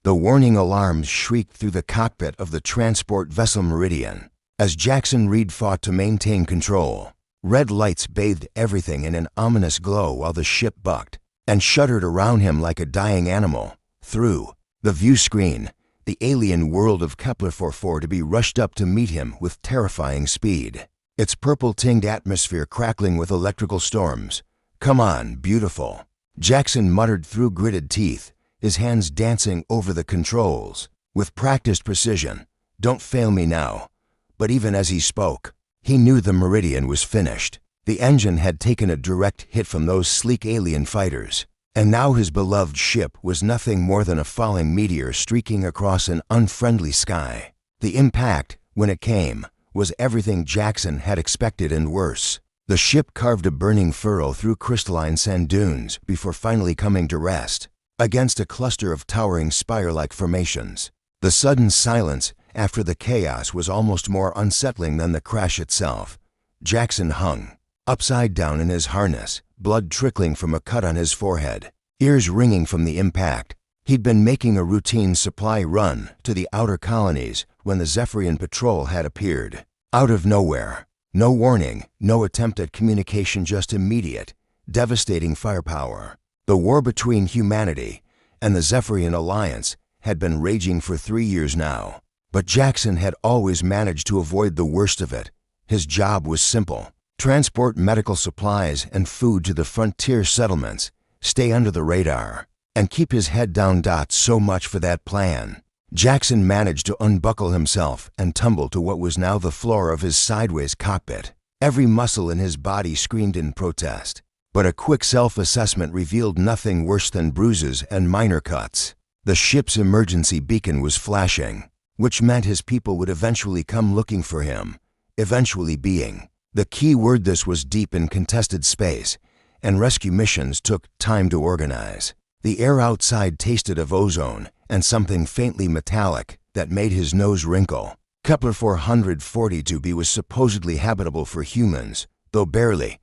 The warning alarms shrieked through the cockpit of the transport vessel Meridian. As Jackson Reed fought to maintain control, red lights bathed everything in an ominous glow while the ship bucked and shuddered around him like a dying animal. Through the view screen, the alien world of Kepler-44 to be rushed up to meet him with terrifying speed, its purple-tinged atmosphere crackling with electrical storms. "Come on, beautiful," Jackson muttered through gritted teeth, his hands dancing over the controls. With practiced precision, "Don't fail me now." But even as he spoke, he knew the Meridian was finished. The engine had taken a direct hit from those sleek alien fighters, and now his beloved ship was nothing more than a falling meteor streaking across an unfriendly sky. The impact, when it came, was everything Jackson had expected and worse. The ship carved a burning furrow through crystalline sand dunes before finally coming to rest against a cluster of towering spire-like formations. The sudden silence after the chaos was almost more unsettling than the crash itself. Jackson hung upside down in his harness, blood trickling from a cut on his forehead, ears ringing from the impact. He'd been making a routine supply run to the outer colonies when the Zephyrian patrol had appeared. Out of nowhere. No warning, no attempt at communication, just immediate, devastating firepower. The war between humanity and the Zephyrian Alliance had been raging for 3 years now. But Jackson had always managed to avoid the worst of it. His job was simple: transport medical supplies and food to the frontier settlements, stay under the radar, and keep his head down. So much for that plan. Jackson managed to unbuckle himself and tumble to what was now the floor of his sideways cockpit. Every muscle in his body screamed in protest, but a quick self-assessment revealed nothing worse than bruises and minor cuts. The ship's emergency beacon was flashing, which meant his people would eventually come looking for him. Eventually being the key word. This was deep in contested space, and rescue missions took time to organize. The air outside tasted of ozone and something faintly metallic that made his nose wrinkle. Kepler 442b was supposedly habitable for humans, though barely.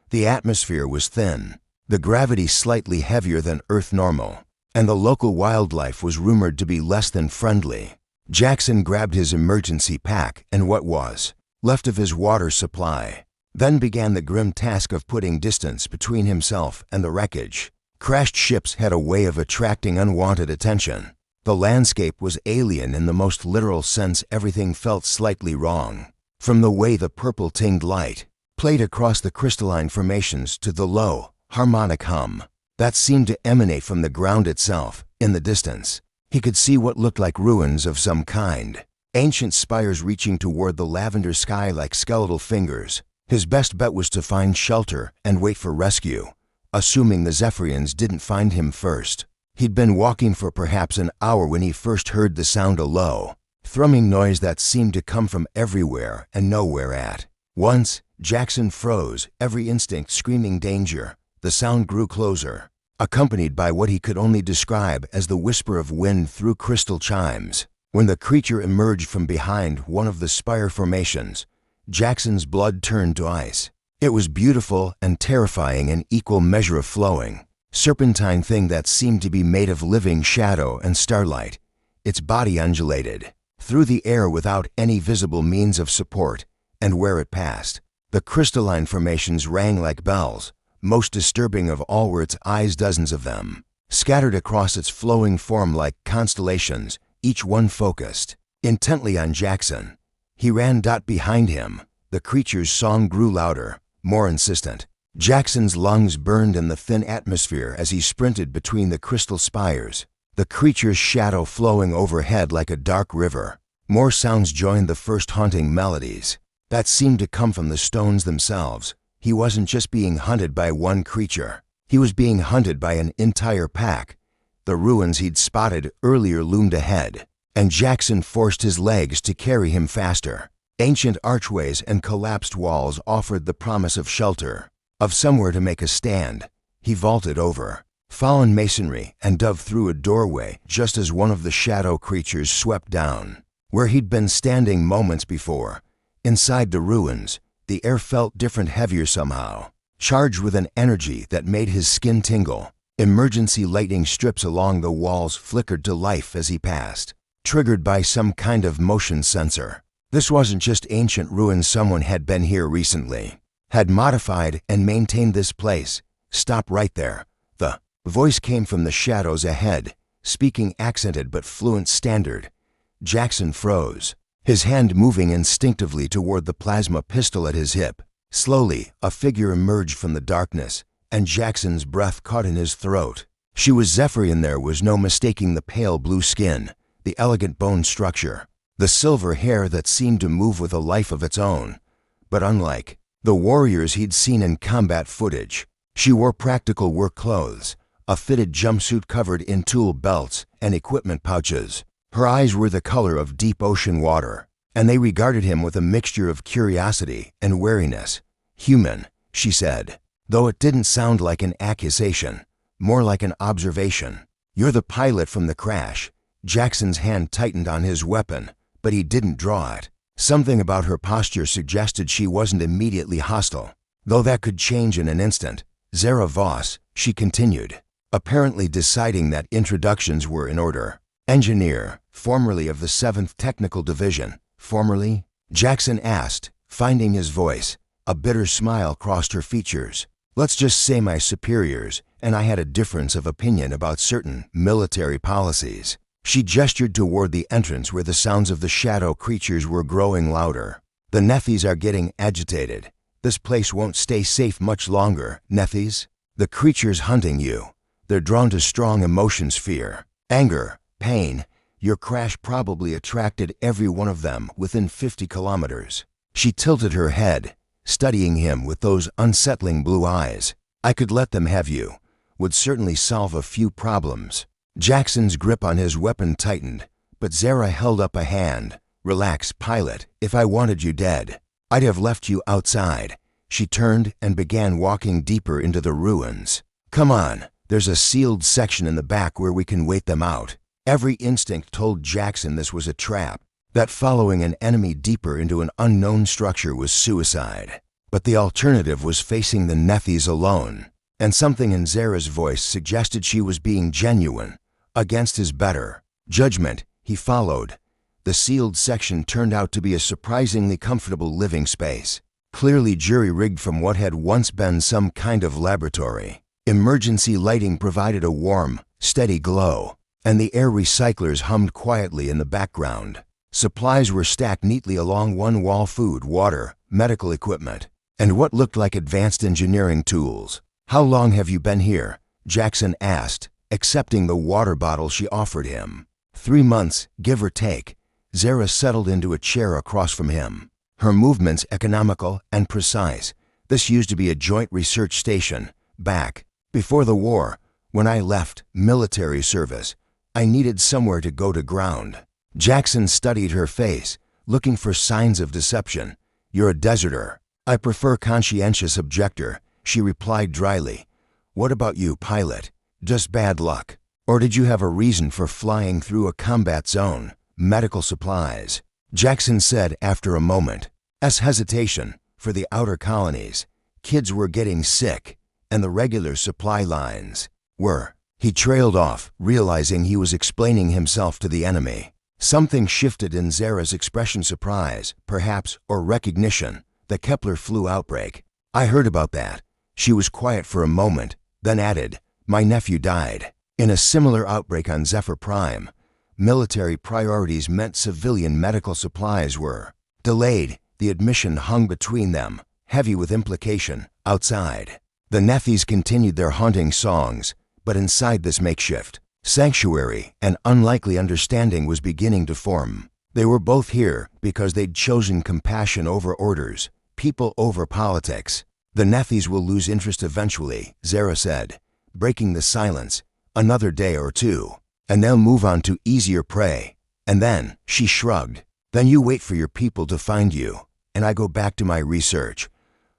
The atmosphere was thin, the gravity slightly heavier than Earth normal, and the local wildlife was rumored to be less than friendly. Jackson grabbed his emergency pack and what was left of his water supply, then began the grim task of putting distance between himself and the wreckage. Crashed ships had a way of attracting unwanted attention. The landscape was alien in the most literal sense. Everything felt slightly wrong, from the way the purple-tinged light played across the crystalline formations to the low, harmonic hum that seemed to emanate from the ground itself. In the distance, he could see what looked like ruins of some kind, ancient spires reaching toward the lavender sky like skeletal fingers. His best bet was to find shelter and wait for rescue, assuming the Zephyrians didn't find him first. He'd been walking for perhaps an hour when he first heard the sound, a low, thrumming noise that seemed to come from everywhere and nowhere at once. Jackson froze, every instinct screaming danger. The sound grew closer, accompanied by what he could only describe as the whisper of wind through crystal chimes. When the creature emerged from behind one of the spire formations, Jackson's blood turned to ice. It was beautiful and terrifying in equal measure, of flowing, serpentine thing that seemed to be made of living shadow and starlight. Its body undulated through the air without any visible means of support, and where it passed, the crystalline formations rang like bells. Most disturbing of all were its eyes, dozens of them, scattered across its flowing form like constellations, each one focused intently on Jackson. He ran. Behind him, the creature's song grew louder, more insistent. Jackson's lungs burned in the thin atmosphere as he sprinted between the crystal spires, the creature's shadow flowing overhead like a dark river. More sounds joined the first haunting melodies that seemed to come from the stones themselves. He wasn't just being hunted by one creature, he was being hunted by an entire pack. The ruins he'd spotted earlier loomed ahead, and Jackson forced his legs to carry him faster. Ancient archways and collapsed walls offered the promise of shelter, of somewhere to make a stand. He vaulted over fallen masonry and dove through a doorway just as one of the shadow creatures swept down where he'd been standing moments before. Inside the ruins, the air felt different, heavier somehow, charged with an energy that made his skin tingle. Emergency lighting strips along the walls flickered to life as he passed, triggered by some kind of motion sensor. This wasn't just ancient ruins. Someone had been here recently, had modified and maintained this place. Stop right there. The voice came from the shadows ahead, speaking accented but fluent Standard. Jackson froze, his hand moving instinctively toward the plasma pistol at his hip. Slowly, a figure emerged from the darkness, and Jackson's breath caught in his throat. She was Zephyrian. There was no mistaking the pale blue skin, the elegant bone structure, the silver hair that seemed to move with a life of its own. But unlike the warriors he'd seen in combat footage, she wore practical work clothes, a fitted jumpsuit covered in tool belts and equipment pouches. Her eyes were the color of deep ocean water, and they regarded him with a mixture of curiosity and wariness. Human, she said, though it didn't sound like an accusation, more like an observation. You're the pilot from the crash. Jackson's hand tightened on his weapon, but he didn't draw it. Something about her posture suggested she wasn't immediately hostile, though that could change in an instant. Zara Voss, she continued, apparently deciding that introductions were in order. Engineer, formerly of the 7th Technical Division. Formerly? Jackson asked, finding his voice. A bitter smile crossed her features. Let's just say my superiors and I had a difference of opinion about certain military policies. She gestured toward the entrance where the sounds of the shadow creatures were growing louder. The Nethys are getting agitated. This place won't stay safe much longer. Nethys? The creatures hunting you. They're drawn to strong emotions: fear, anger, pain. Your crash probably attracted every one of them within 50 kilometers. She tilted her head, studying him with those unsettling blue eyes. I could let them have you. Would certainly solve a few problems. Jackson's grip on his weapon tightened, but Zara held up a hand. Relax, pilot. If I wanted you dead, I'd have left you outside. She turned and began walking deeper into the ruins. Come on, there's a sealed section in the back where we can wait them out. Every instinct told Jackson this was a trap, that following an enemy deeper into an unknown structure was suicide. But the alternative was facing the Nethys alone, and something in Zara's voice suggested she was being genuine. Against his better judgment, he followed. The sealed section turned out to be a surprisingly comfortable living space, clearly jury-rigged from what had once been some kind of laboratory. Emergency lighting provided a warm, steady glow, and the air recyclers hummed quietly in the background. Supplies were stacked neatly along one wall: food, water, medical equipment, and what looked like advanced engineering tools. How long have you been here? Jackson asked, accepting the water bottle she offered him. 3 months, give or take. Zara settled into a chair across from him, her movements economical and precise. This used to be a joint research station. Back before the war, when I left military service, I needed somewhere to go to ground. Jackson studied her face, looking for signs of deception. You're a deserter. I prefer conscientious objector, she replied dryly. What about you, pilot? Just bad luck? Or did you have a reason for flying through a combat zone? Medical supplies, Jackson said after a moment. Hesitation. For the outer colonies, kids were getting sick, and the regular supply lines were. He trailed off, realizing he was explaining himself to the enemy. Something shifted in Zara's expression: surprise, perhaps, or recognition. The Kepler flu outbreak. I heard about that. She was quiet for a moment, then added, my nephew died in a similar outbreak on Zephyr Prime. Military priorities meant civilian medical supplies were delayed. The admission hung between them, heavy with implication. Outside, the Nethys continued their haunting songs, but inside this makeshift sanctuary, an unlikely understanding was beginning to form. They were both here because they'd chosen compassion over orders, people over politics. The Nethys will lose interest eventually, Zara said, breaking the silence. Another day or two, and they'll move on to easier prey. And then, she shrugged, then you wait for your people to find you, and I go back to my research.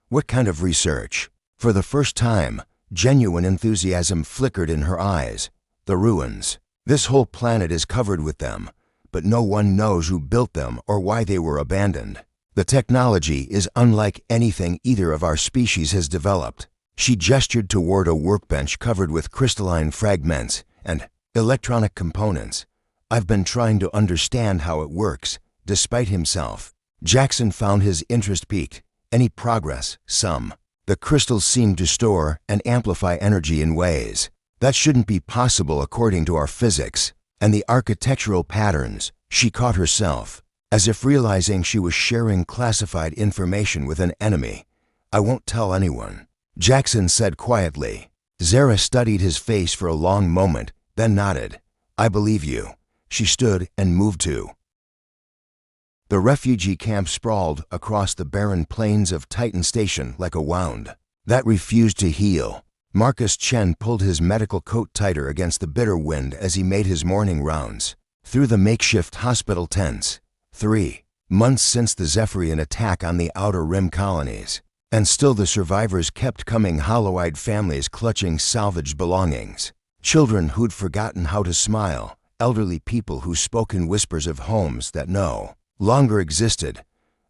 What kind of research? For the first time, genuine enthusiasm flickered in her eyes. The ruins. This whole planet is covered with them, but no one knows who built them or why they were abandoned. The technology is unlike anything either of our species has developed. She gestured toward a workbench covered with crystalline fragments and electronic components. "I've been trying to understand how it works." Despite himself, Jackson found his interest piqued. "Any progress?" "Some. The crystals seem to store and amplify energy in ways that shouldn't be possible according to our physics. And the architectural patterns." She caught herself, as if realizing she was sharing classified information with an enemy. "I won't tell anyone," Jackson said quietly. Zara studied his face for a long moment, then nodded. "I believe you." She stood and moved to. The refugee camp sprawled across the barren plains of Titan Station like a wound that refused to heal. Marcus Chen pulled his medical coat tighter against the bitter wind as he made his morning rounds through the makeshift hospital tents. 3 months since the Zephyrian attack on the Outer Rim colonies, and still the survivors kept coming, hollow-eyed families clutching salvaged belongings. Children who'd forgotten how to smile, elderly people who spoke in whispers of homes that no longer existed.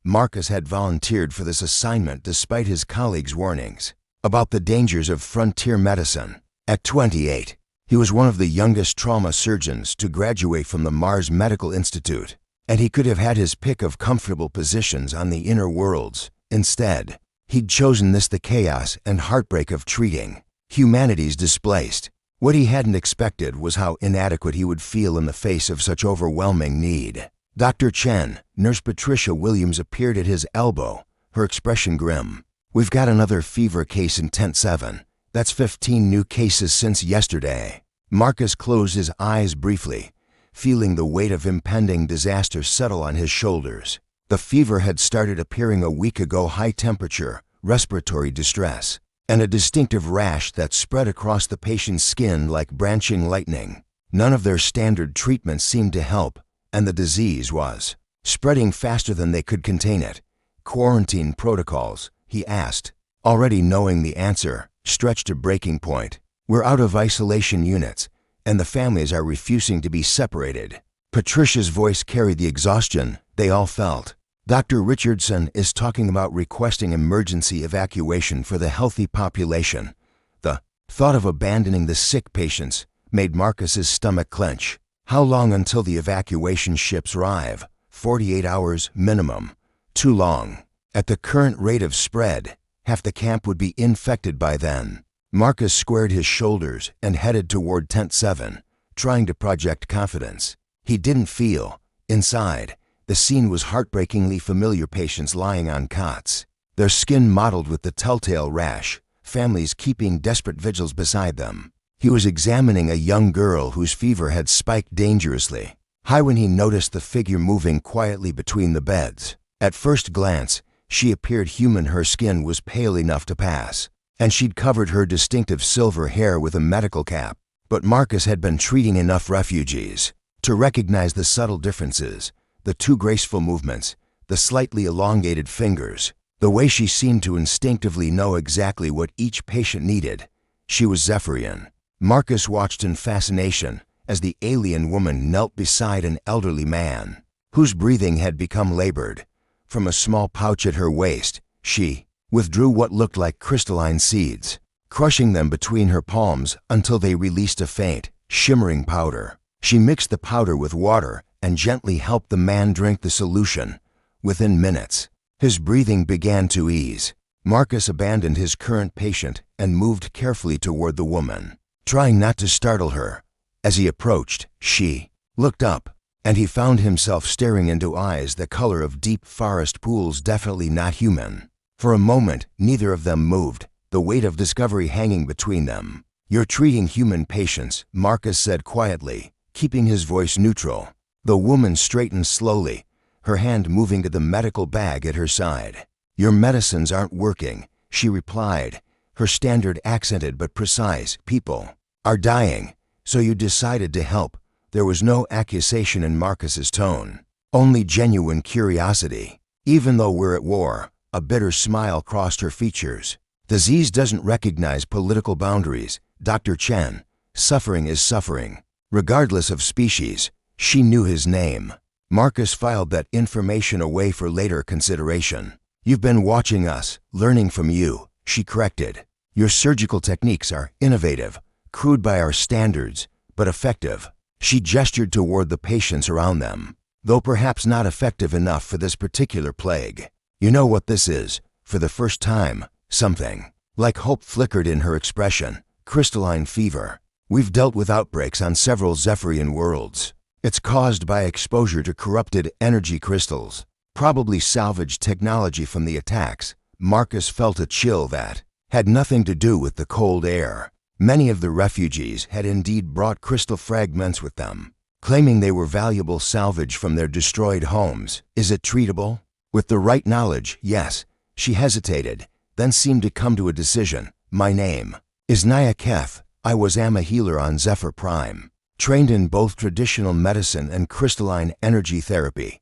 Marcus had volunteered for this assignment despite his colleagues' warnings about the dangers of frontier medicine. At 28, he was one of the youngest trauma surgeons to graduate from the Mars Medical Institute, and he could have had his pick of comfortable positions on the inner worlds. Instead, he'd chosen this, the chaos and heartbreak of treating humanity's displaced. What he hadn't expected was how inadequate he would feel in the face of such overwhelming need. Dr. Chen, Nurse Patricia Williams, appeared at his elbow, her expression grim. "We've got another fever case in Tent 7. That's 15 new cases since yesterday." Marcus closed his eyes briefly, feeling the weight of impending disaster settle on his shoulders. The fever had started appearing a week ago: high temperature, respiratory distress, and a distinctive rash that spread across the patient's skin like branching lightning. None of their standard treatments seemed to help, and the disease was spreading faster than they could contain it. "Quarantine protocols?" he asked, already knowing the answer, stretched to breaking point. "We're out of isolation units, and the families are refusing to be separated." Patricia's voice carried the exhaustion they all felt. "Dr. Richardson is talking about requesting emergency evacuation for the healthy population." The thought of abandoning the sick patients made Marcus's stomach clench. How long until the evacuation ships arrive? 48 hours minimum. Too long. At the current rate of spread, half the camp would be infected by then. Marcus squared his shoulders and headed toward Tent 7, trying to project confidence. He didn't feel. Inside, the scene was heartbreakingly familiar: patients lying on cots, their skin mottled with the telltale rash, families keeping desperate vigils beside them. He was examining a young girl whose fever had spiked dangerously high when he noticed the figure moving quietly between the beds. At first glance, she appeared human. Her skin was pale enough to pass, and she'd covered her distinctive silver hair with a medical cap. But Marcus had been treating enough refugees to recognize the subtle differences: the too graceful movements, the slightly elongated fingers, the way she seemed to instinctively know exactly what each patient needed. She was Zephyrian. Marcus watched in fascination as the alien woman knelt beside an elderly man whose breathing had become labored. From a small pouch at her waist, she withdrew what looked like crystalline seeds, crushing them between her palms until they released a faint, shimmering powder. She mixed the powder with water and gently helped the man drink the solution. Within minutes, his breathing began to ease. Marcus abandoned his current patient and moved carefully toward the woman, trying not to startle her. As he approached, she looked up, and he found himself staring into eyes the color of deep forest pools, definitely not human. For a moment, neither of them moved, the weight of discovery hanging between them. "You're treating human patients," Marcus said quietly, keeping his voice neutral. The woman straightened slowly, her hand moving to the medical bag at her side. "Your medicines aren't working," she replied, her standard accented but precise. "People are dying, so you decided to help." There was no accusation in Marcus's tone, only genuine curiosity. "Even though we're at war," a bitter smile crossed her features. "Disease doesn't recognize political boundaries, Dr. Chen. Suffering is suffering, regardless of species." She knew his name. Marcus filed that information away for later consideration. "You've been watching us, learning from you," she corrected. Your surgical techniques are innovative, crude by our standards, but effective. She gestured toward the patients around them, though perhaps not effective enough for this particular plague. You know what this is? For the first time, something like hope flickered in her expression. Crystalline fever. We've dealt with outbreaks on several Zephyrian worlds. It's caused by exposure to corrupted energy crystals, probably salvaged technology from the attacks. Marcus felt a chill that had nothing to do with the cold air. Many of the refugees had indeed brought crystal fragments with them, claiming they were valuable salvage from their destroyed homes. Is it treatable? With the right knowledge, yes. She hesitated, then seemed to come to a decision. My name is Naya Keth. I am a healer on Zephyr Prime, trained in both traditional medicine and crystalline energy therapy.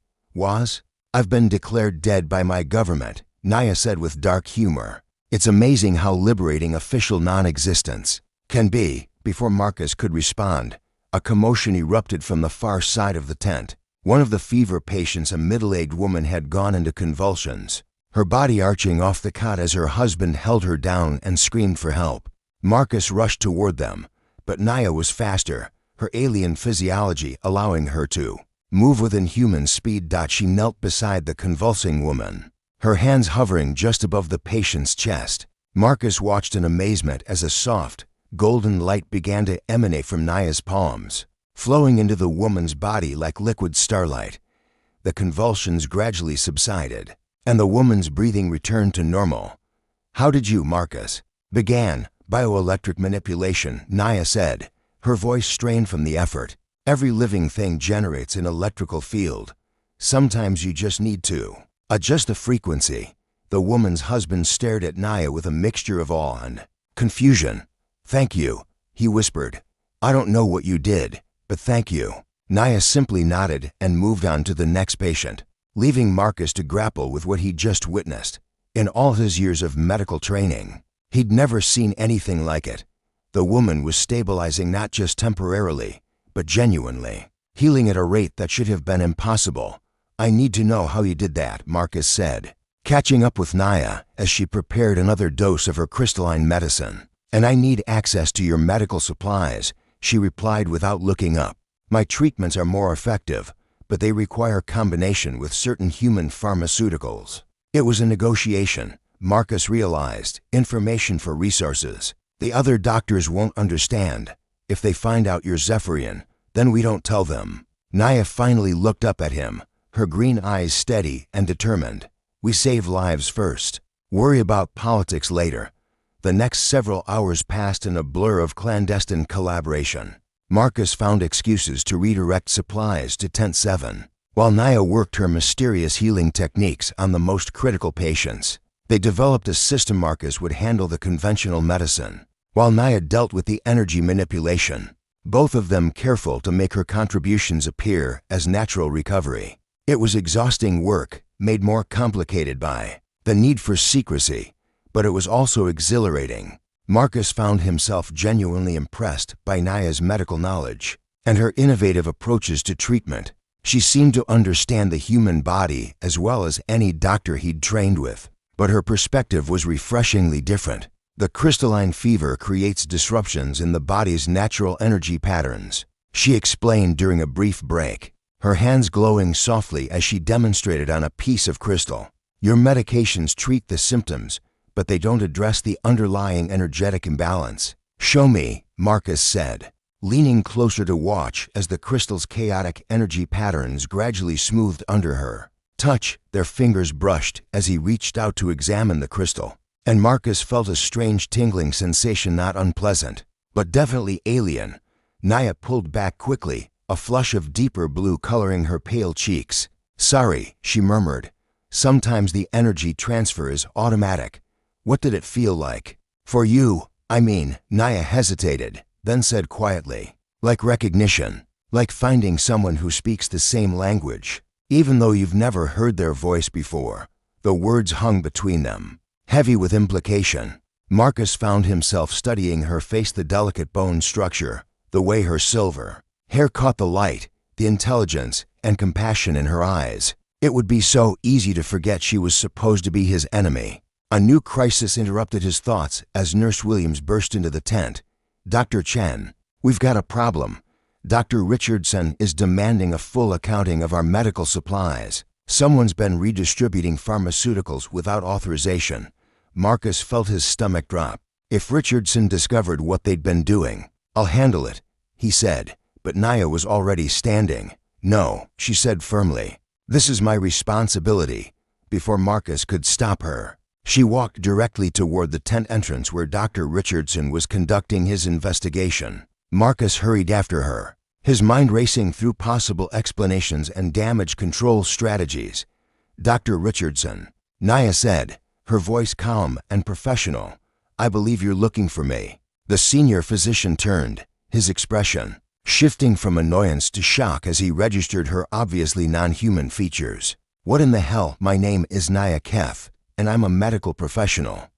I've been declared dead by my government, Naya said with dark humor. It's amazing how liberating official non-existence can be. Before Marcus could respond, a commotion erupted from the far side of the tent. One of the fever patients, a middle-aged woman, had gone into convulsions, her body arching off the cot as her husband held her down and screamed for help. Marcus rushed toward them, but Naya was faster, her alien physiology allowing her to move within human speed. She knelt beside the convulsing woman, her hands hovering just above the patient's chest. Marcus watched in amazement as a soft, golden light began to emanate from Naya's palms, flowing into the woman's body like liquid starlight. The convulsions gradually subsided, and the woman's breathing returned to normal. How did you, Marcus? Began bioelectric manipulation, Naya said, her voice strained from the effort. Every living thing generates an electrical field. Sometimes you just need to adjust the frequency. The woman's husband stared at Naya with a mixture of awe and confusion. Thank you, he whispered. I don't know what you did, but thank you. Naya simply nodded and moved on to the next patient, leaving Marcus to grapple with what he'd just witnessed. In all his years of medical training, he'd never seen anything like it. The woman was stabilizing not just temporarily, but genuinely, healing at a rate that should have been impossible. I need to know how you did that, Marcus said, catching up with Naya as she prepared another dose of her crystalline medicine. And I need access to your medical supplies, she replied without looking up. My treatments are more effective, but they require combination with certain human pharmaceuticals. It was a negotiation, Marcus realized. Information for resources. The other doctors won't understand. If they find out you're Zephyrian, then we don't tell them. Naya finally looked up at him, her green eyes steady and determined. We save lives first. Worry about politics later. The next several hours passed in a blur of clandestine collaboration. Marcus found excuses to redirect supplies to Tent 7, while Naya worked her mysterious healing techniques on the most critical patients. They developed a system. Marcus would handle the conventional medicine, while Naya dealt with the energy manipulation, both of them careful to make her contributions appear as natural recovery. It was exhausting work, made more complicated by the need for secrecy, but it was also exhilarating. Marcus found himself genuinely impressed by Naya's medical knowledge and her innovative approaches to treatment. She seemed to understand the human body as well as any doctor he'd trained with, but her perspective was refreshingly different. The crystalline fever creates disruptions in the body's natural energy patterns, she explained during a brief break, her hands glowing softly as she demonstrated on a piece of crystal. Your medications treat the symptoms, but they don't address the underlying energetic imbalance. Show me, Marcus said, leaning closer to watch as the crystal's chaotic energy patterns gradually smoothed under her. Touch, their fingers brushed as he reached out to examine the crystal, and Marcus felt a strange tingling sensation, not unpleasant, but definitely alien. Naya pulled back quickly, a flush of deeper blue coloring her pale cheeks. Sorry, she murmured. Sometimes the energy transfer is automatic. What did it feel like? For you, I mean, Naya hesitated, then said quietly. Like recognition, like finding someone who speaks the same language, even though you've never heard their voice before. The words hung between them, heavy with implication. Marcus found himself studying her face, the delicate bone structure, the way her silver hair caught the light, the intelligence and compassion in her eyes. It would be so easy to forget she was supposed to be his enemy. A new crisis interrupted his thoughts as Nurse Williams burst into the tent. "Dr. Chen, we've got a problem. Dr. Richardson is demanding a full accounting of our medical supplies. Someone's been redistributing pharmaceuticals without authorization." Marcus felt his stomach drop. If Richardson discovered what they'd been doing, "I'll handle it," he said, but Naya was already standing. "No," she said firmly. "This is my responsibility." Before Marcus could stop her, she walked directly toward the tent entrance where Dr. Richardson was conducting his investigation. Marcus hurried after her, his mind racing through possible explanations and damage control strategies. "Dr. Richardson," Naya said, her voice calm and professional, "I believe you're looking for me." The senior physician turned, his expression shifting from annoyance to shock as he registered her obviously non-human features. "What in the hell? My name is Naya Keth, and I'm a medical professional."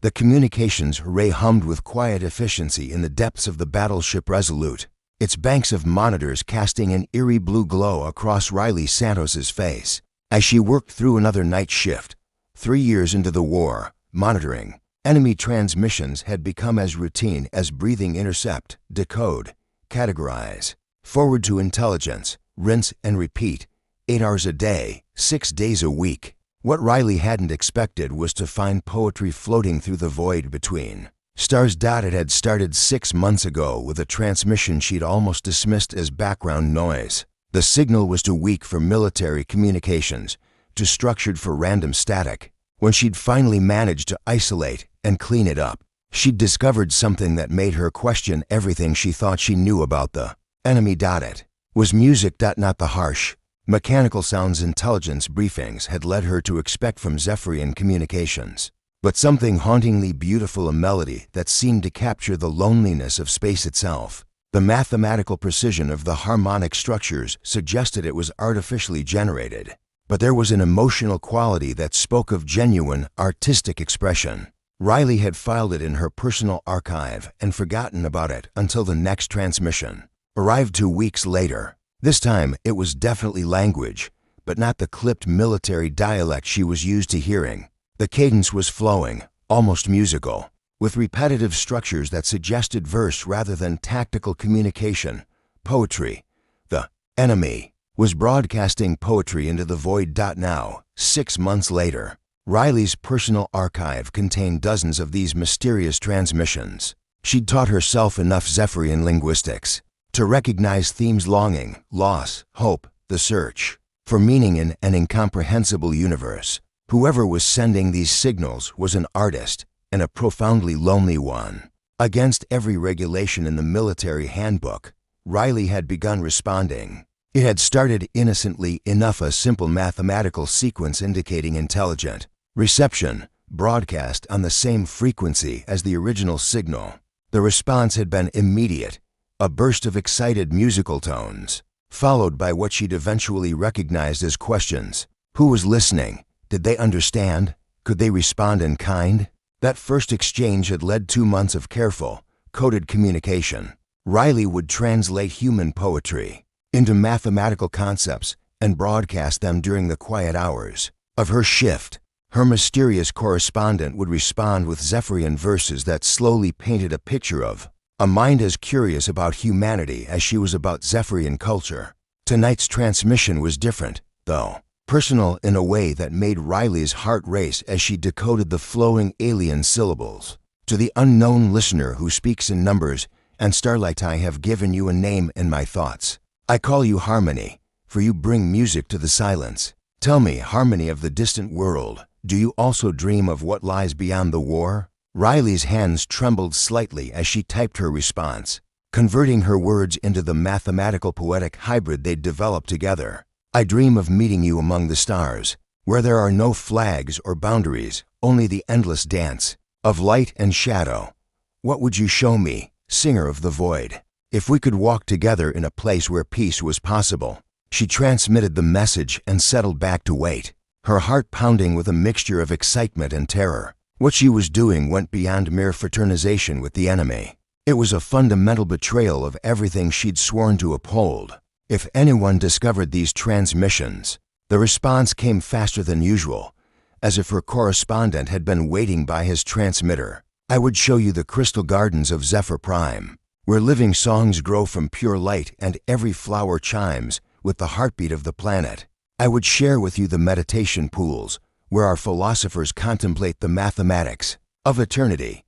The communications array hummed with quiet efficiency in the depths of the battleship Resolute, its banks of monitors casting an eerie blue glow across Riley Santos's face. As she worked through another night shift, 3 years into the war, monitoring enemy transmissions had become as routine as breathing. Intercept, decode, categorize, forward to intelligence, rinse and repeat, 8 hours a day, 6 days a week. What Riley hadn't expected was to find poetry floating through the void between stars. It had started 6 months ago with a transmission she'd almost dismissed as background noise. The signal was too weak for military communications, too structured for random static. When she'd finally managed to isolate and clean it up, she'd discovered something that made her question everything she thought she knew about the enemy. It was music. Not the harsh, mechanical sounds intelligence briefings had led her to expect from Zephyrian communications, but something hauntingly beautiful, a melody that seemed to capture the loneliness of space itself. The mathematical precision of the harmonic structures suggested it was artificially generated, but there was an emotional quality that spoke of genuine, artistic expression. Riley had filed it in her personal archive and forgotten about it until the next transmission arrived 2 weeks later. This time, it was definitely language, but not the clipped military dialect she was used to hearing. The cadence was flowing, almost musical, with repetitive structures that suggested verse rather than tactical communication. Poetry. The enemy was broadcasting poetry into the void. Now, 6 months later, Riley's personal archive contained dozens of these mysterious transmissions. She'd taught herself enough Zephyrian linguistics to recognize themes: longing, loss, hope, the search for meaning in an incomprehensible universe. Whoever was sending these signals was an artist, and a profoundly lonely one. Against every regulation in the military handbook, Riley had begun responding. It had started innocently enough, a simple mathematical sequence indicating intelligent reception, broadcast on the same frequency as the original signal. The response had been immediate, a burst of excited musical tones, followed by what she'd eventually recognized as questions. Who was listening? Did they understand? Could they respond in kind? That first exchange had led 2 months of careful, coded communication. Riley would translate human poetry into mathematical concepts and broadcast them during the quiet hours of her shift. Her mysterious correspondent would respond with Zephyrian verses that slowly painted a picture of a mind as curious about humanity as she was about Zephyrian culture. Tonight's transmission was different, though, personal in a way that made Riley's heart race as she decoded the flowing alien syllables. To the unknown listener who speaks in numbers and starlight, I have given you a name in my thoughts. I call you Harmony, for you bring music to the silence. Tell me, Harmony of the distant world, do you also dream of what lies beyond the war? Riley's hands trembled slightly as she typed her response, converting her words into the mathematical poetic hybrid they'd developed together. I dream of meeting you among the stars, where there are no flags or boundaries, only the endless dance of light and shadow. What would you show me, singer of the void, if we could walk together in a place where peace was possible? She transmitted the message and settled back to wait, her heart pounding with a mixture of excitement and terror. What she was doing went beyond mere fraternization with the enemy. It was a fundamental betrayal of everything she'd sworn to uphold. If anyone discovered these transmissions, the response came faster than usual, as if her correspondent had been waiting by his transmitter. I would show you the crystal gardens of Zephyr Prime, where living songs grow from pure light and every flower chimes with the heartbeat of the planet. I would share with you the meditation pools, where our philosophers contemplate the mathematics of eternity.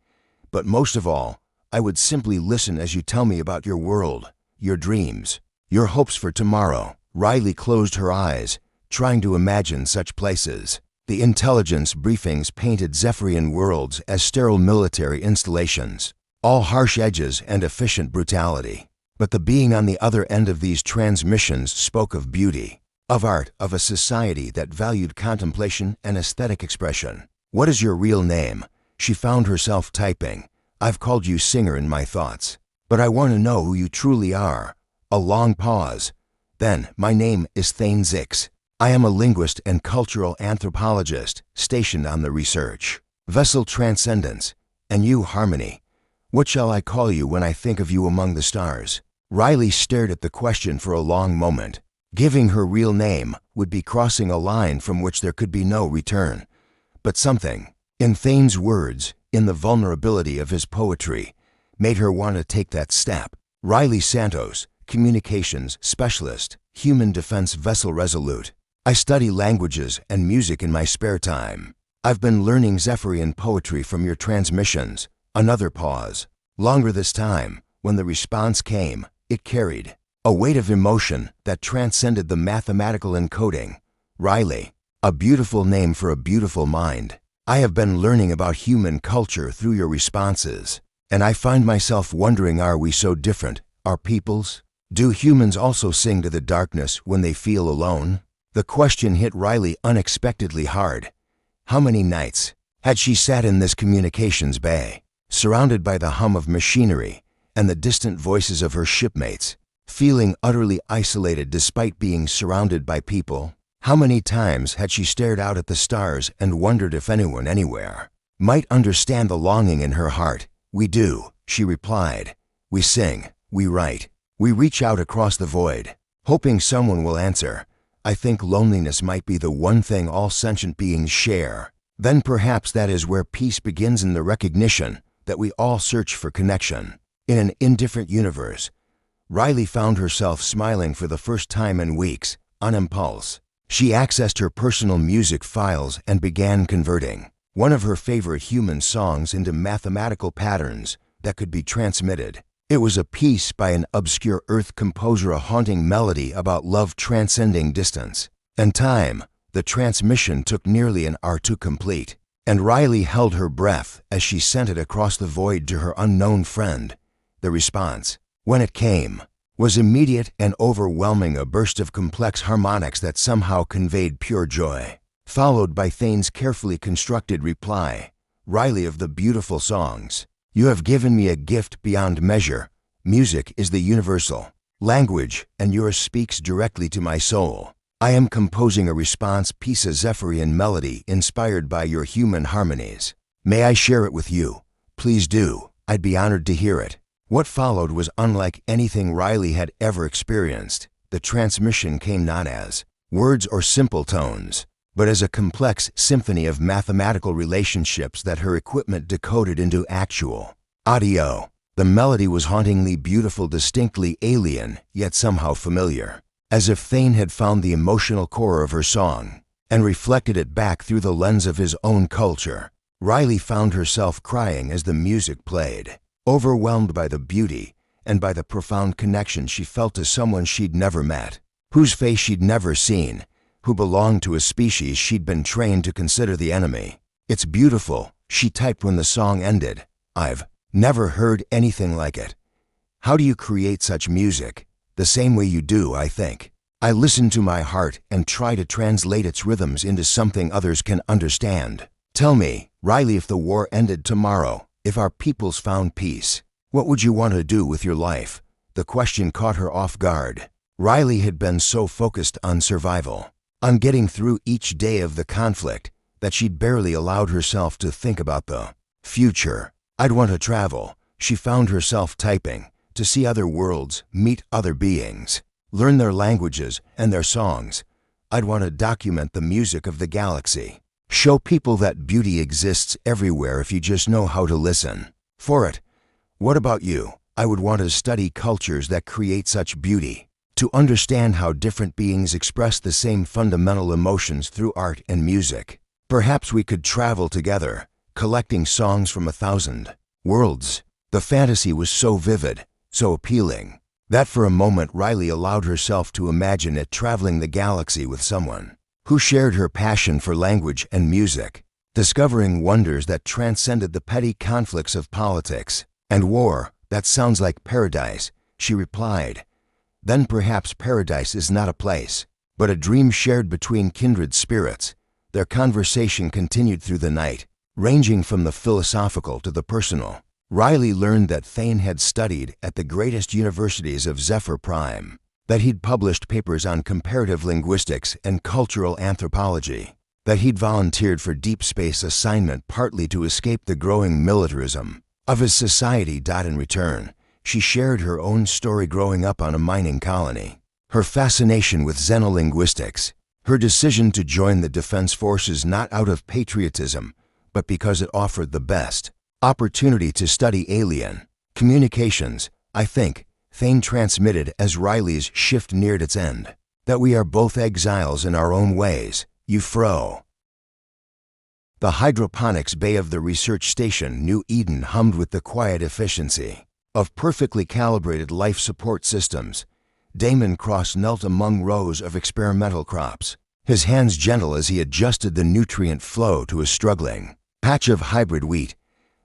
But most of all, I would simply listen as you tell me about your world, your dreams, your hopes for tomorrow. Riley closed her eyes, trying to imagine such places. The intelligence briefings painted Zephyrian worlds as sterile military installations, all harsh edges and efficient brutality. But the being on the other end of these transmissions spoke of beauty, of art, of a society that valued contemplation and aesthetic expression. "What is your real name?" She found herself typing. "I've called you Singer in my thoughts, but I want to know who you truly are." A long pause. Then, "My name is Thane Zix. I am a linguist and cultural anthropologist stationed on the research vessel Transcendence. And you, Harmony. What shall I call you when I think of you among the stars?" Riley stared at the question for a long moment. Giving her real name would be crossing a line from which there could be no return. But something, in Thane's words, in the vulnerability of his poetry, made her want to take that step. "Riley Santos, communications specialist, human defense vessel Resolute. I study languages and music in my spare time. I've been learning Zephyrian poetry from your transmissions." Another pause. Longer this time. When the response came, it carried a weight of emotion that transcended the mathematical encoding. "Riley, a beautiful name for a beautiful mind. I have been learning about human culture through your responses, and I find myself wondering, are we so different, our peoples? Do humans also sing to the darkness when they feel alone?" The question hit Riley unexpectedly hard. How many nights had she sat in this communications bay, surrounded by the hum of machinery and the distant voices of her shipmates, feeling utterly isolated despite being surrounded by people? How many times had she stared out at the stars and wondered if anyone anywhere might understand the longing in her heart? "We do," she replied. "We sing, we write, we reach out across the void, hoping someone will answer. I think loneliness might be the one thing all sentient beings share. Then perhaps that is where peace begins, in the recognition that we all search for connection. In an indifferent universe." Riley found herself smiling for the first time in weeks, on impulse. She accessed her personal music files and began converting one of her favorite human songs into mathematical patterns that could be transmitted. It was a piece by an obscure Earth composer, a haunting melody about love transcending distance and time. The transmission took nearly an hour to complete, and Riley held her breath as she sent it across the void to her unknown friend. The response, when it came, was immediate and overwhelming, a burst of complex harmonics that somehow conveyed pure joy, followed by Thane's carefully constructed reply. "Riley of the beautiful songs, you have given me a gift beyond measure. Music is the universal language, and yours speaks directly to my soul. I am composing a response piece, a Zephyrian melody inspired by your human harmonies. May I share it with you?" "Please do. I'd be honored to hear it." What followed was unlike anything Riley had ever experienced. The transmission came not as words or simple tones, but as a complex symphony of mathematical relationships that her equipment decoded into actual audio. The melody was hauntingly beautiful, distinctly alien, yet somehow familiar, as if Thane had found the emotional core of her song and reflected it back through the lens of his own culture. Riley found herself crying as the music played, overwhelmed by the beauty and by the profound connection she felt to someone she'd never met, whose face she'd never seen, who belonged to a species she'd been trained to consider the enemy. "It's beautiful," she typed when the song ended. "I've never heard anything like it. How do you create such music?" "The same way you do, I think. I listen to my heart and try to translate its rhythms into something others can understand." "Tell me, Riley, if the war ended tomorrow, if our peoples found peace, what would you want to do with your life?" The question caught her off guard. Riley had been so focused on survival, on getting through each day of the conflict, that she'd barely allowed herself to think about the future. "I'd want to travel," she found herself typing, "to see other worlds, meet other beings, learn their languages and their songs. I'd want to document the music of the galaxy." Show people that beauty exists everywhere if you just know how to listen for it. What about you? I would want to study cultures that create such beauty, to understand how different beings express the same fundamental emotions through art and music. Perhaps we could travel together, collecting songs from 1,000 worlds. The fantasy was so vivid, so appealing, that for a moment Riley allowed herself to imagine it traveling the galaxy with someone who shared her passion for language and music, discovering wonders that transcended the petty conflicts of politics and war. That sounds like paradise, she replied. Then perhaps paradise is not a place, but a dream shared between kindred spirits. Their conversation continued through the night, ranging from the philosophical to the personal. Riley learned that Thane had studied at the greatest universities of Zephyr Prime, that he'd published papers on comparative linguistics and cultural anthropology, that he'd volunteered for deep space assignment partly to escape the growing militarism of his society. In return, she shared her own story growing up on a mining colony, her fascination with xenolinguistics, her decision to join the Defense Forces not out of patriotism, but because it offered the best opportunity to study alien communications. I think, Thane transmitted as Riley's shift neared its end, that we are both exiles in our own ways, you fro. The hydroponics bay of the research station New Eden hummed with the quiet efficiency of perfectly calibrated life support systems. Damon Cross knelt among rows of experimental crops, his hands gentle as he adjusted the nutrient flow to a struggling patch of hybrid wheat.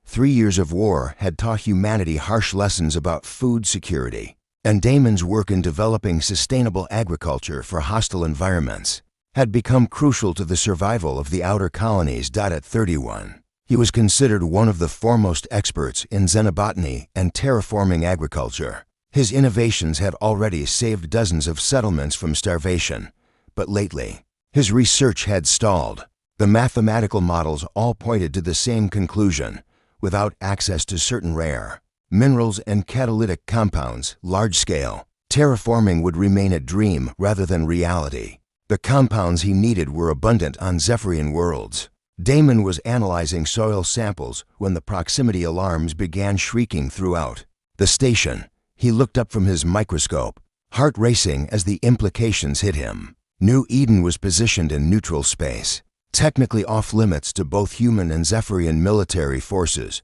3 years of war had taught humanity harsh lessons about food security, and Damon's work in developing sustainable agriculture for hostile environments had become crucial to the survival of the outer colonies. At 31, he was considered one of the foremost experts in xenobotany and terraforming agriculture. His innovations had already saved dozens of settlements from starvation, but lately, his research had stalled. The mathematical models all pointed to the same conclusion: without access to certain rare minerals and catalytic compounds, large-scale terraforming would remain a dream rather than reality. The compounds he needed were abundant on Zephyrian worlds. Damon was analyzing soil samples when the proximity alarms began shrieking throughout the station. He looked up from his microscope, heart racing as the implications hit him. New Eden was positioned in neutral space, technically off-limits to both human and Zephyrian military forces.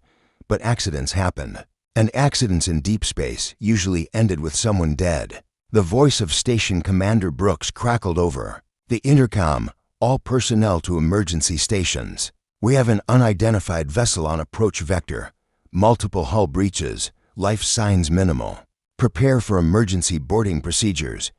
But accidents happened, and accidents in deep space usually ended with someone dead. The voice of Station Commander Brooks crackled over the intercom: all personnel to emergency stations. We have an unidentified vessel on approach vector. Multiple hull breaches, life signs minimal. Prepare for emergency boarding procedures.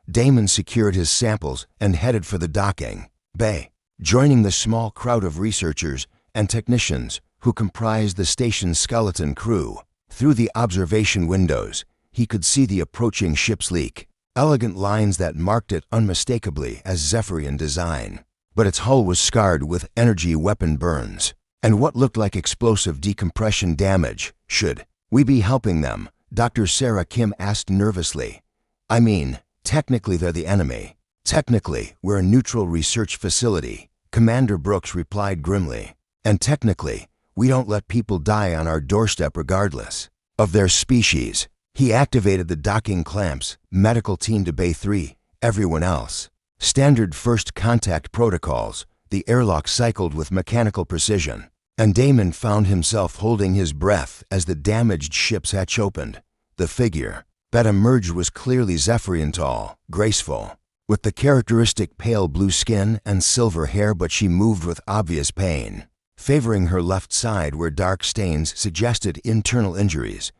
Damon secured his samples and headed for the docking bay, joining the small crowd of researchers and technicians who comprised the station's skeleton crew. Through the observation windows, he could see the approaching ship's leak, elegant lines that marked it unmistakably as Zephyrian design. But its hull was scarred with energy weapon burns and what looked like explosive decompression damage. Should we be helping them? Dr. Sarah Kim asked nervously. I mean, technically they're the enemy. Technically, we're a neutral research facility, Commander Brooks replied grimly. And technically, we don't let people die on our doorstep regardless of their species. He activated the docking clamps. Medical team to Bay 3, everyone else. Standard first contact protocols. The airlock cycled with mechanical precision, and Damon found himself holding his breath as the damaged ship's hatch opened. The figure that emerged was clearly Zephyrian, tall, graceful, with the characteristic pale blue skin and silver hair, but she moved with obvious pain, favoring her left side where dark stains suggested internal injuries.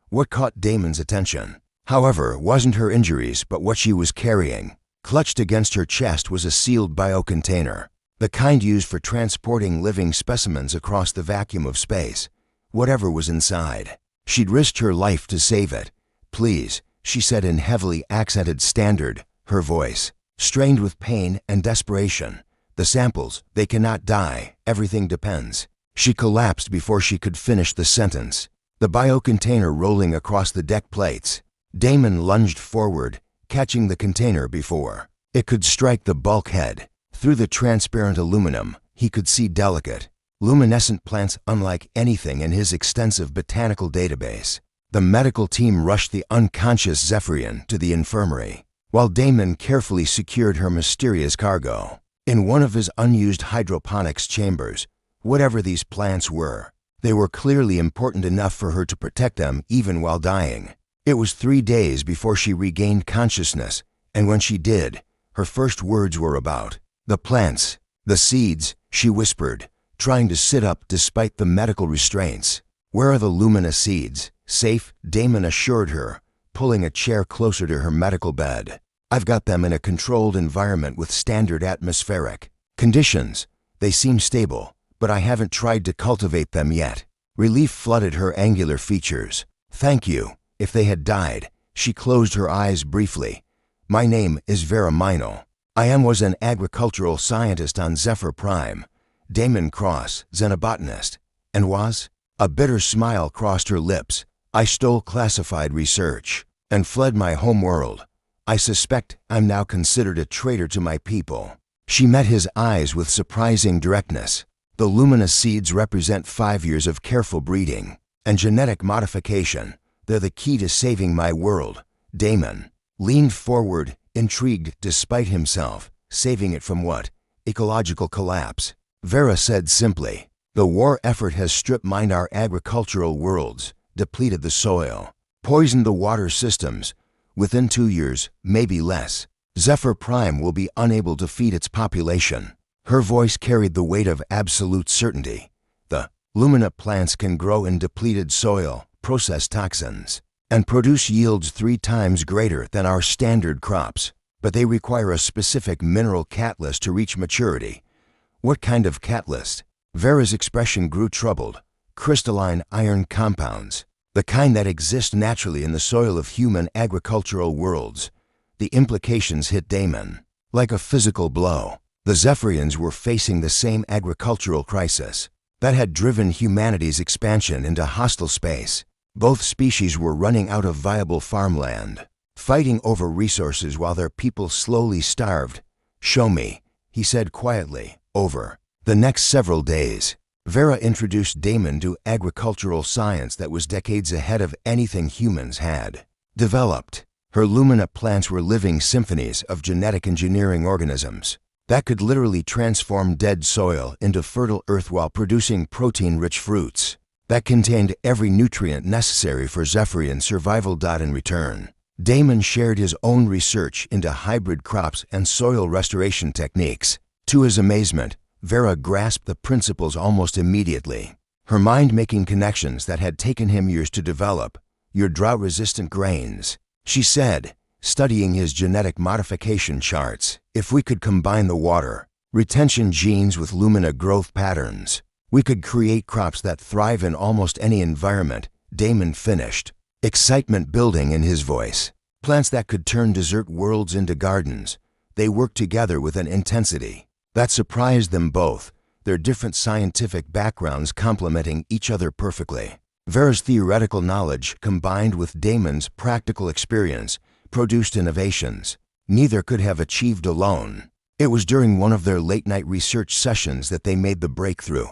What caught Damon's attention, however, wasn't her injuries but what she was carrying. Clutched against her chest was a sealed biocontainer, the kind used for transporting living specimens across the vacuum of space. Whatever was inside, she'd risked her life to save it. Please, she said in heavily accented standard, her voice strained with pain and desperation. The samples, they cannot die, everything depends. She collapsed before she could finish the sentence, the biocontainer rolling across the deck plates. Damon lunged forward, catching the container before it could strike the bulkhead. Through the transparent aluminum, he could see delicate, luminescent plants unlike anything in his extensive botanical database. The medical team rushed the unconscious Zephyrian to the infirmary, while Damon carefully secured her mysterious cargo. In one of his unused hydroponics chambers, whatever these plants were, they were clearly important enough for her to protect them even while dying. It was 3 days before she regained consciousness, and when she did, her first words were about the plants, the seeds, she whispered, trying to sit up despite the medical restraints. "Where are the Lumina seeds?" "Safe," Damon assured her, pulling a chair closer to her medical bed. "I've got them in a controlled environment with standard atmospheric conditions. They seem stable, but I haven't tried to cultivate them yet." Relief flooded her angular features. "Thank you." If they had died, she closed her eyes briefly. "My name is Vera Meinl. Was an agricultural scientist on Zephyr Prime. Damon Cross, xenobotanist. And was?" A bitter smile crossed her lips. "I stole classified research and fled my home world. I suspect I'm now considered a traitor to my people." She met his eyes with surprising directness. "The Lumina seeds represent 5 years of careful breeding and genetic modification. They're the key to saving my world." Damon leaned forward, intrigued despite himself. "Saving it from what? Ecological collapse?" Vera said simply, "The war effort has strip-mined our agricultural worlds, depleted the soil, poisoned the water systems. Within 2 years, maybe less, Zephyr Prime will be unable to feed its population." Her voice carried the weight of absolute certainty. "The Lumina plants can grow in depleted soil, process toxins, and produce yields 3 times greater than our standard crops, but they require a specific mineral catalyst to reach maturity." "What kind of catalyst?" Vera's expression grew troubled. "Crystalline iron compounds, the kind that exist naturally in the soil of human agricultural worlds." The implications hit Damon like a physical blow. The Zephyrians were facing the same agricultural crisis that had driven humanity's expansion into hostile space. Both species were running out of viable farmland, fighting over resources while their people slowly starved. "Show me," he said quietly. Over the next several days, Vera introduced Damon to agricultural science that was decades ahead of anything humans had developed. Her Lumina plants were living symphonies of genetic engineering organisms that could literally transform dead soil into fertile earth while producing protein-rich fruits that contained every nutrient necessary for Zephyrian survival. In return, Damon shared his own research into hybrid crops and soil restoration techniques. To his amazement, Vera grasped the principles almost immediately, her mind making connections that had taken him years to develop. "Your drought-resistant grains," she said, studying his genetic modification charts. "If we could combine the water retention genes with Lumina growth patterns, we could create crops that thrive in almost any environment." Damon finished, excitement building in his voice. "Plants that could turn desert worlds into gardens." They worked together with an intensity that surprised them both, their different scientific backgrounds complementing each other perfectly. Vera's theoretical knowledge combined with Damon's practical experience produced innovations neither could have achieved alone. It was during one of their late-night research sessions that they made the breakthrough.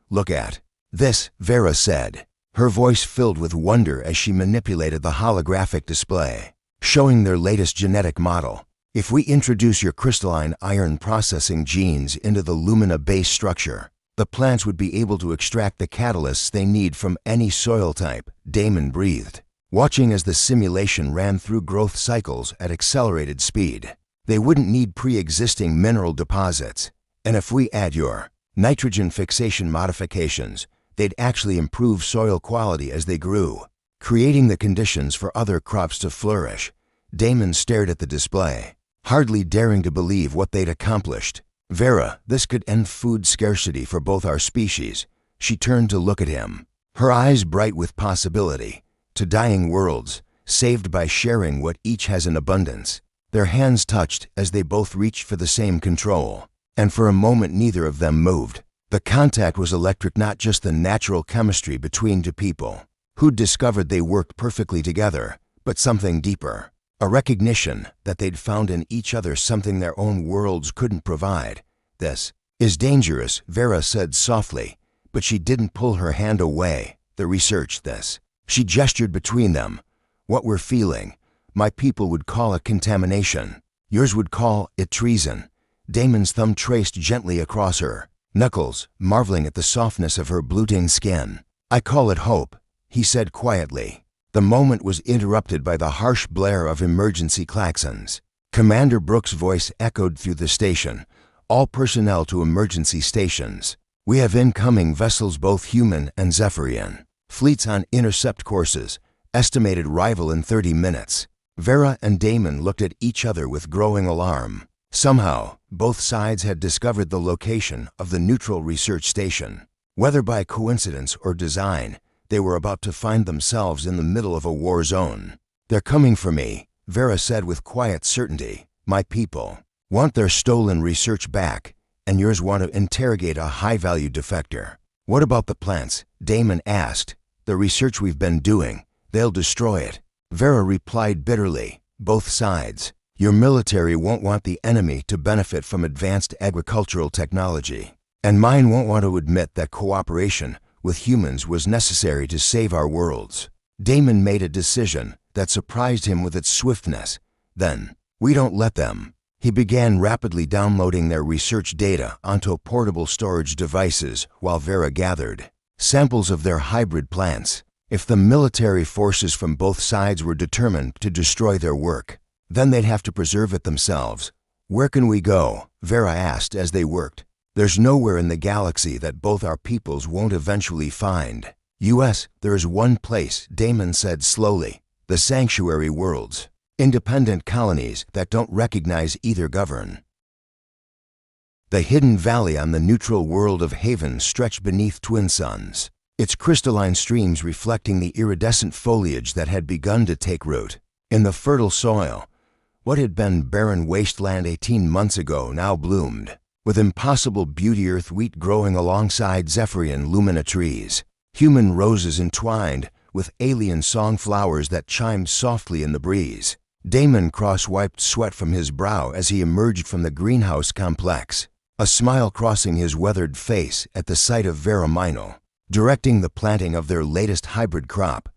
"Look at this," Vera said, her voice filled with wonder as she manipulated the holographic display, showing their latest genetic model. "If we introduce your crystalline iron processing genes into the Lumina base structure, the plants would be able to extract the catalysts they need from any soil type." Damon breathed, watching as the simulation ran through growth cycles at accelerated speed. "They wouldn't need pre-existing mineral deposits, and if we add your nitrogen fixation modifications, they'd actually improve soil quality as they grew, creating the conditions for other crops to flourish." Damon stared at the display, hardly daring to believe what they'd accomplished. "Vera, this could end food scarcity for both our species." She turned to look at him, her eyes bright with possibility. "To dying worlds, saved by sharing what each has in abundance." Their hands touched as they both reached for the same control, and for a moment neither of them moved. The contact was electric, not just the natural chemistry between two people who'd discovered they worked perfectly together, but something deeper. A recognition that they'd found in each other something their own worlds couldn't provide. This Is dangerous, Vera said softly, but she didn't pull her hand away. The research, this. She gestured between them. What we're feeling, my people would call it contamination. Yours would call it treason. Damon's thumb traced gently across her knuckles, marveling at the softness of her bluting skin. I call it hope, he said quietly. The moment was interrupted by the harsh blare of emergency klaxons. Commander Brooks' voice echoed through the station. All personnel to emergency stations. We have incoming vessels, both human and Zephyrian. Fleets on intercept courses. Estimated arrival in 30 minutes. Vera and Damon looked at each other with growing alarm. Somehow, both sides had discovered the location of the neutral research station. Whether by coincidence or design, they were about to find themselves in the middle of a war zone. They're coming for me, Vera said with quiet certainty. My people want their stolen research back, and yours want to interrogate a high-value defector. What about the plants? Damon asked. The research we've been doing, they'll destroy it. Vera replied bitterly. Both sides. Your military won't want the enemy to benefit from advanced agricultural technology, and mine won't want to admit that cooperation with humans was necessary to save our worlds. Damon made a decision that surprised him with its swiftness. Then, we don't let them. He began rapidly downloading their research data onto portable storage devices while Vera gathered samples of their hybrid plants. If the military forces from both sides were determined to destroy their work, then they'd have to preserve it themselves. Where can we go? Vera asked as they worked. There's nowhere in the galaxy that both our peoples won't eventually find. US, there is one place, Damon said slowly. The sanctuary worlds. Independent colonies that don't recognize either govern. The hidden valley on the neutral world of Haven stretched beneath twin suns, its crystalline streams reflecting the iridescent foliage that had begun to take root. In the fertile soil, what had been barren wasteland 18 months ago now bloomed, with impossible beauty, earth wheat growing alongside Zephyrian lumina trees, human roses entwined with alien song flowers that chimed softly in the breeze. Damon cross-wiped sweat from his brow as he emerged from the greenhouse complex, a smile crossing his weathered face at the sight of Vera Minor, directing the planting of their latest hybrid crop.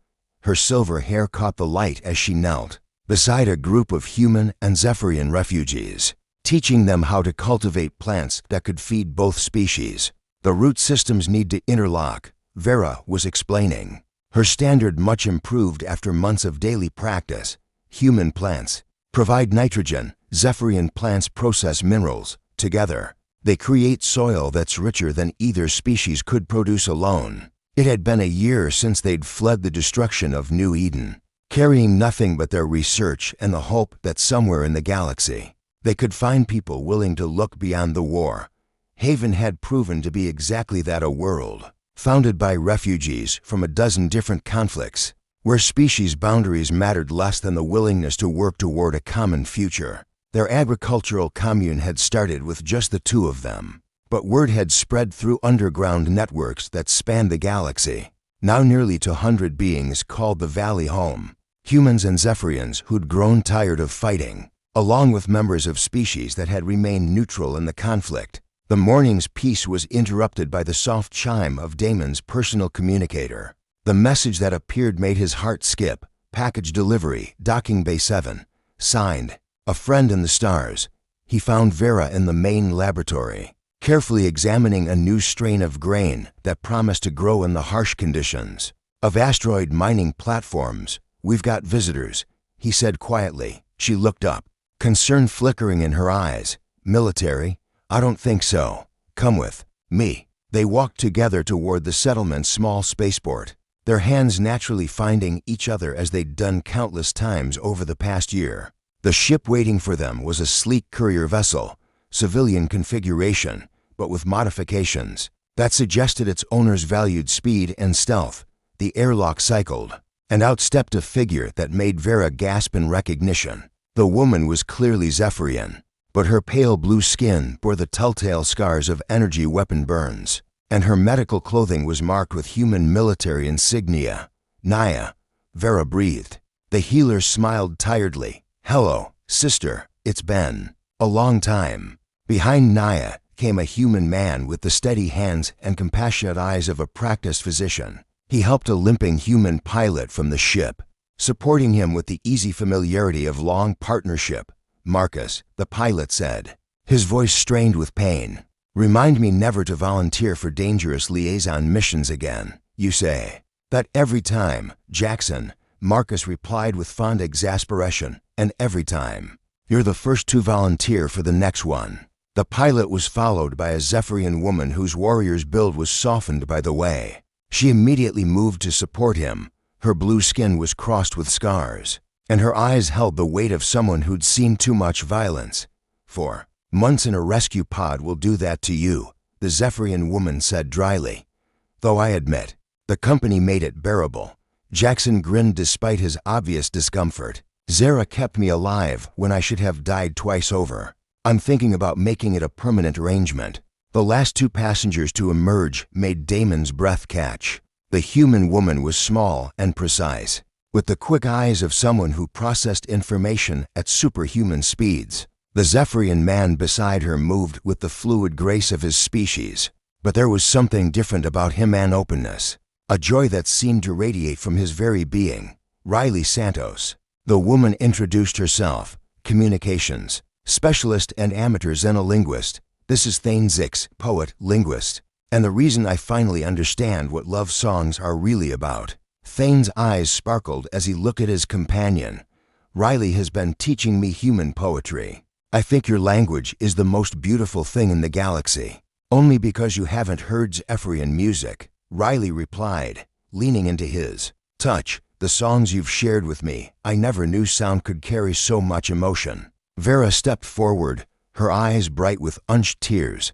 Her silver hair caught the light as she knelt beside a group of human and Zephyrian refugees, teaching them how to cultivate plants that could feed both species. The root systems need to interlock, Vera was explaining, her standard much improved after months of daily practice. Human plants provide nitrogen, Zephyrian plants process minerals. Together, they create soil that's richer than either species could produce alone. It had been a year since they'd fled the destruction of New Eden, carrying nothing but their research and the hope that somewhere in the galaxy, they could find people willing to look beyond the war. Haven had proven to be exactly that, a world founded by refugees from a dozen different conflicts, where species boundaries mattered less than the willingness to work toward a common future. Their agricultural commune had started with just the two of them, but word had spread through underground networks that spanned the galaxy. Now nearly 200 beings called the valley home, humans and Zephyrians who'd grown tired of fighting, along with members of species that had remained neutral in the conflict. The morning's peace was interrupted by the soft chime of Damon's personal communicator. The message that appeared made his heart skip. Package delivery, Docking Bay 7. Signed, a friend in the stars. He found Vera in the main laboratory, carefully examining a new strain of grain that promised to grow in the harsh conditions of asteroid mining platforms. We've got visitors, he said quietly. She looked up, concern flickering in her eyes. Military? I don't think so. Come with me. They walked together toward the settlement's small spaceport, their hands naturally finding each other as they'd done countless times over the past year. The ship waiting for them was a sleek courier vessel, civilian configuration, but with modifications that suggested its owner's valued speed and stealth. The airlock cycled, and out stepped a figure that made Vera gasp in recognition. The woman was clearly Zephyrian, but her pale blue skin bore the telltale scars of energy weapon burns, and her medical clothing was marked with human military insignia. Naya, Vera breathed. The healer smiled tiredly. Hello, sister, it's been a long time. Behind Naya came a human man with the steady hands and compassionate eyes of a practiced physician. He helped a limping human pilot from the ship, supporting him with the easy familiarity of long partnership. "Marcus," the pilot said, his voice strained with pain, "remind me never to volunteer for dangerous liaison missions again, you say." "That every time, Jackson," Marcus replied with fond exasperation, "and every time. You're the first to volunteer for the next one." The pilot was followed by a Zephyrian woman whose warrior's build was softened by the way. She immediately moved to support him. Her blue skin was crossed with scars, and her eyes held the weight of someone who'd seen too much violence. "For months in a rescue pod will do that to you," the Zephyrian woman said dryly. "Though I admit, the company made it bearable." Jackson grinned despite his obvious discomfort. "Zara kept me alive when I should have died twice over. I'm thinking about making it a permanent arrangement." The last two passengers to emerge made Damon's breath catch. The human woman was small and precise, with the quick eyes of someone who processed information at superhuman speeds. The Zephyrian man beside her moved with the fluid grace of his species, but there was something different about him, an openness, a joy that seemed to radiate from his very being. "Riley Santos." The woman introduced herself, communications specialist and amateur xenolinguist. "This is Thane Zix, poet, linguist, and the reason I finally understand what love songs are really about." Thane's eyes sparkled as he looked at his companion. "Riley has been teaching me human poetry. I think your language is the most beautiful thing in the galaxy." "Only because you haven't heard Zephyrian music," Riley replied, leaning into his touch. "The songs you've shared with me, I never knew sound could carry so much emotion." Vera stepped forward, her eyes bright with unshed tears.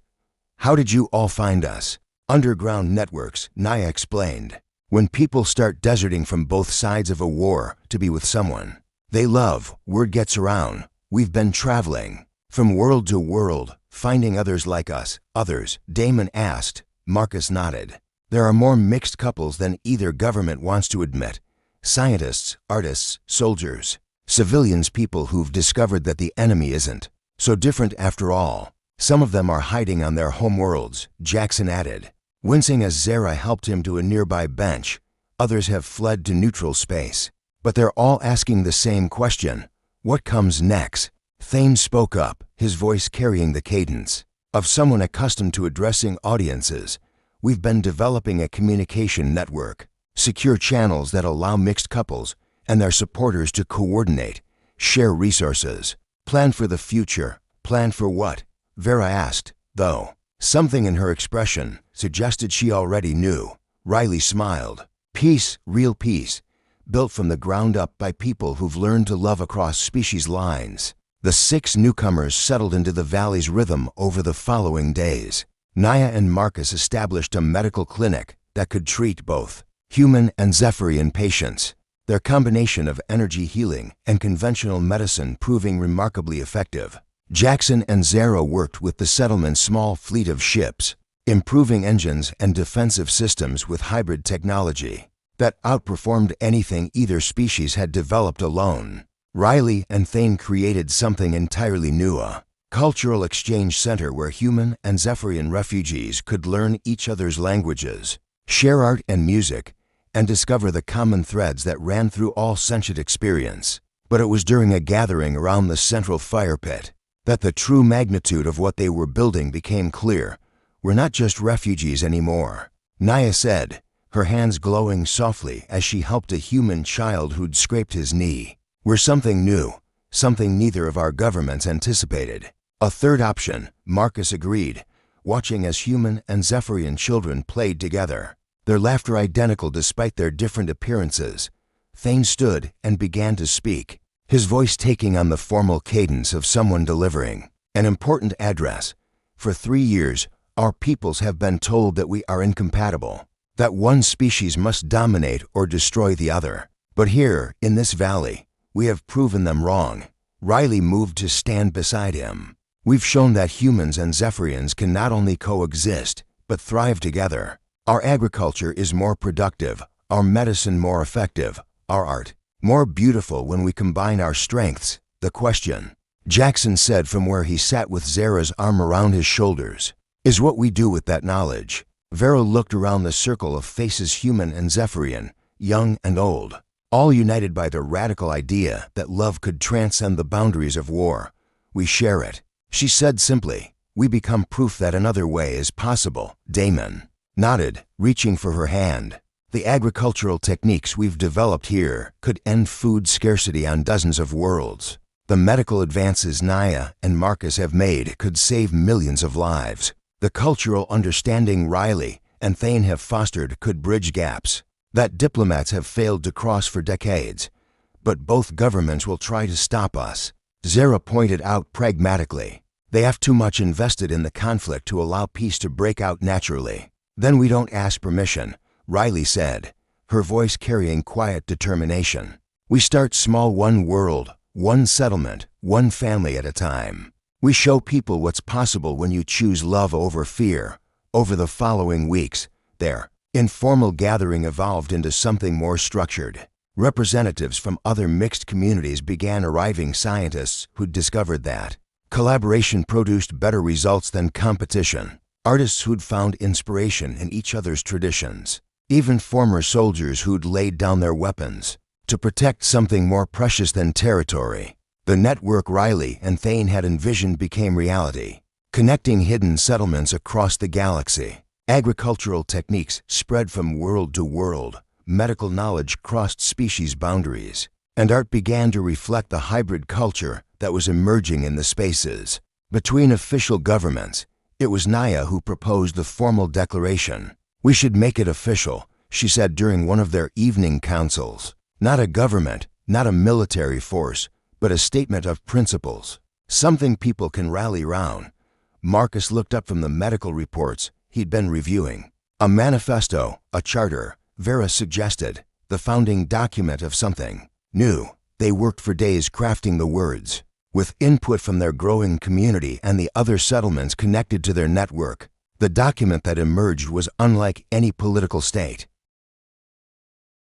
"How did you all find us?" "Underground networks," Naya explained. "When people start deserting from both sides of a war to be with someone they love, word gets around. We've been traveling from world to world, finding others like us." "Others?" Damon asked. Marcus nodded. "There are more mixed couples than either government wants to admit. Scientists, artists, soldiers, civilians, people who've discovered that the enemy isn't so different after all. Some of them are hiding on their homeworlds," Jackson added, wincing as Zara helped him to a nearby bench. "Others have fled to neutral space. But they're all asking the same question. What comes next?" Thane spoke up, his voice carrying the cadence of someone accustomed to addressing audiences. "We've been developing a communication network, secure channels that allow mixed couples and their supporters to coordinate, share resources, plan for the future." "Plan for what?" Vera asked, though something in her expression suggested she already knew. Riley smiled. "Peace, real peace, built from the ground up by people who've learned to love across species lines." The 6 newcomers settled into the valley's rhythm over the following days. Naya and Marcus established a medical clinic that could treat both human and Zephyrian patients, their combination of energy healing and conventional medicine proving remarkably effective. Jackson and Zara worked with the settlement's small fleet of ships, improving engines and defensive systems with hybrid technology that outperformed anything either species had developed alone. Riley and Thane created something entirely new, a cultural exchange center where human and Zephyrian refugees could learn each other's languages, share art and music, and discover the common threads that ran through all sentient experience. But it was during a gathering around the central fire pit that the true magnitude of what they were building became clear. "We're not just refugees anymore," Naya said, her hands glowing softly as she helped a human child who'd scraped his knee. "We're something new, something neither of our governments anticipated." "A third option," Marcus agreed, watching as human and Zephyrian children played together, their laughter identical despite their different appearances. Thane stood and began to speak, his voice taking on the formal cadence of someone delivering an important address. "For 3 years, our peoples have been told that we are incompatible, that one species must dominate or destroy the other. But here, in this valley, we have proven them wrong." Riley moved to stand beside him. "We've shown that humans and Zephyrians can not only coexist, but thrive together. Our agriculture is more productive, our medicine more effective, our art more beautiful when we combine our strengths. The question Jackson said from where he sat with Zara's arm around his shoulders. Is what we do with that knowledge. Vera looked around the circle of faces, human and Zephyrian, young and old, all united by the radical idea that love could transcend the boundaries of war. We share it. She said simply, we become proof that another way is possible. Damon nodded, reaching for her hand. The agricultural techniques we've developed here could end food scarcity on dozens of worlds. The medical advances Naya and Marcus have made could save millions of lives. The cultural understanding Riley and Thane have fostered could bridge gaps that diplomats have failed to cross for decades. But both governments will try to stop us. Zara pointed out pragmatically. They have too much invested in the conflict to allow peace to break out naturally. Then we don't ask permission, Riley said, her voice carrying quiet determination. We start small, one world, one settlement, one family at a time. We show people what's possible when you choose love over fear. Over the following weeks, their informal gathering evolved into something more structured. Representatives from other mixed communities began arriving, scientists who'd discovered that collaboration produced better results than competition, artists who'd found inspiration in each other's traditions, even former soldiers who'd laid down their weapons to protect something more precious than territory. The network Riley and Thane had envisioned became reality, connecting hidden settlements across the galaxy. Agricultural techniques spread from world to world, medical knowledge crossed species boundaries, and art began to reflect the hybrid culture that was emerging in the spaces. Between official governments, it was Naya who proposed the formal declaration. We should make it official, she said during one of their evening councils. Not a government, not a military force, but a statement of principles. Something people can rally round. Marcus looked up from the medical reports he'd been reviewing. A manifesto, a charter, Vera suggested, the founding document of something new. They worked for days crafting the words. With input from their growing community and the other settlements connected to their network, the document that emerged was unlike any political state.